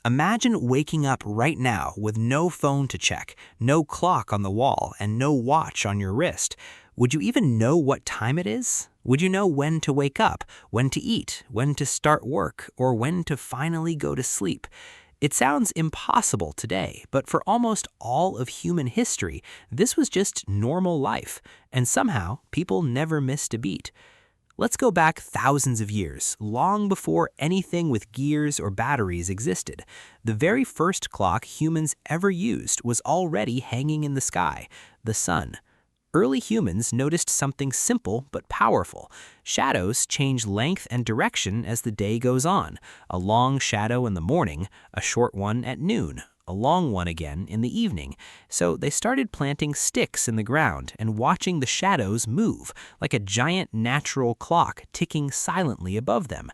Imagine waking up right now with no phone to check, no clock on the wall, and no watch on your wrist. Would you even know what time it is? Would you know when to wake up, when to eat, when to start work, or when to finally go to sleep? It sounds impossible today, but for almost all of human history, this was just normal life, and somehow people never missed a beat. Let's go back thousands of years, long before anything with gears or batteries existed. The very first clock humans ever used was already hanging in the sky, the sun. Early humans noticed something simple but powerful. Shadows change length and direction as the day goes on. A long shadow in the morning, a short one at noon, a long one again in the evening. So they started planting sticks in the ground and watching the shadows move, like a giant natural clock ticking silently above them.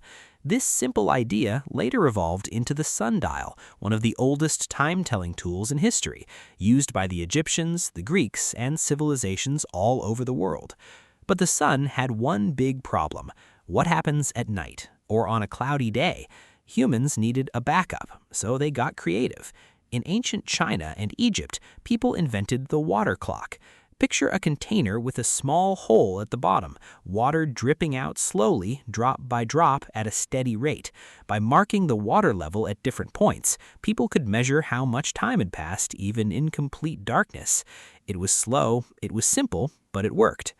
This simple idea later evolved into the sundial, one of the oldest time-telling tools in history, used by the Egyptians, the Greeks, and civilizations all over the world. But the sun had one big problem. What happens at night, or on a cloudy day? Humans needed a backup, so they got creative. In ancient China and Egypt, people invented the water clock. Picture a container with a small hole at the bottom, water dripping out slowly, drop by drop at a steady rate. By marking the water level at different points, people could measure how much time had passed even in complete darkness. It was slow, it was simple, but it worked.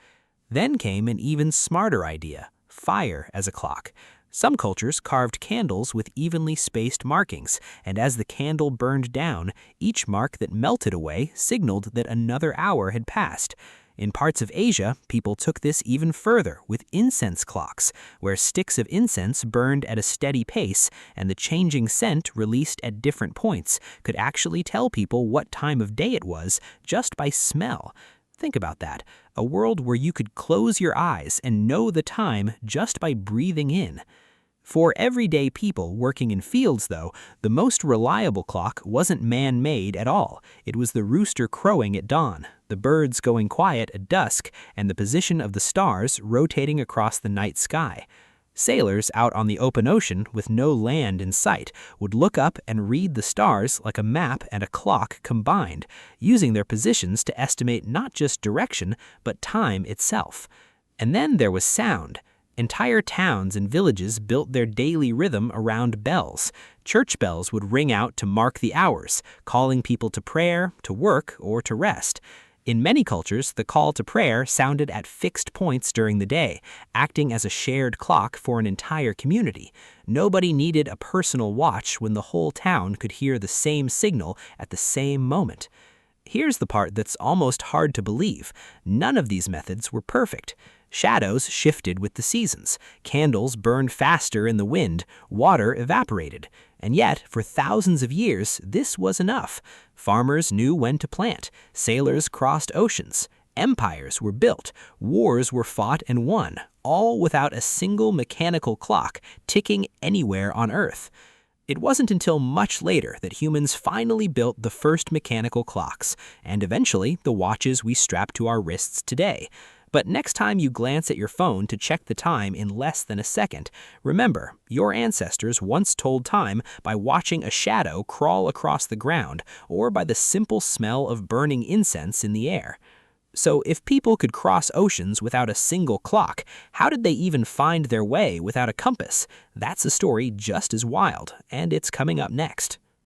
Then came an even smarter idea: fire as a clock. Some cultures carved candles with evenly spaced markings, and as the candle burned down, each mark that melted away signaled that another hour had passed. In parts of Asia, people took this even further with incense clocks, where sticks of incense burned at a steady pace, and the changing scent released at different points could actually tell people what time of day it was just by smell. Think about that, a world where you could close your eyes and know the time just by breathing in. For everyday people working in fields, though, the most reliable clock wasn't man-made at all. It was the rooster crowing at dawn, the birds going quiet at dusk, and the position of the stars rotating across the night sky. Sailors out on the open ocean with no land in sight would look up and read the stars like a map and a clock combined, using their positions to estimate not just direction, but time itself. And then there was sound. Entire towns and villages built their daily rhythm around bells. Church bells would ring out to mark the hours, calling people to prayer, to work, or to rest. In many cultures, the call to prayer sounded at fixed points during the day, acting as a shared clock for an entire community. Nobody needed a personal watch when the whole town could hear the same signal at the same moment. Here's the part that's almost hard to believe. None of these methods were perfect. Shadows shifted with the seasons, candles burned faster in the wind, water evaporated. And yet, for thousands of years, this was enough. Farmers knew when to plant, sailors crossed oceans, empires were built, wars were fought and won, all without a single mechanical clock ticking anywhere on Earth. It wasn't until much later that humans finally built the first mechanical clocks, and eventually the watches we strap to our wrists today. But next time you glance at your phone to check the time in less than a second, remember, your ancestors once told time by watching a shadow crawl across the ground or by the simple smell of burning incense in the air. So if people could cross oceans without a single clock, how did they even find their way without a compass? That's a story just as wild, and it's coming up next.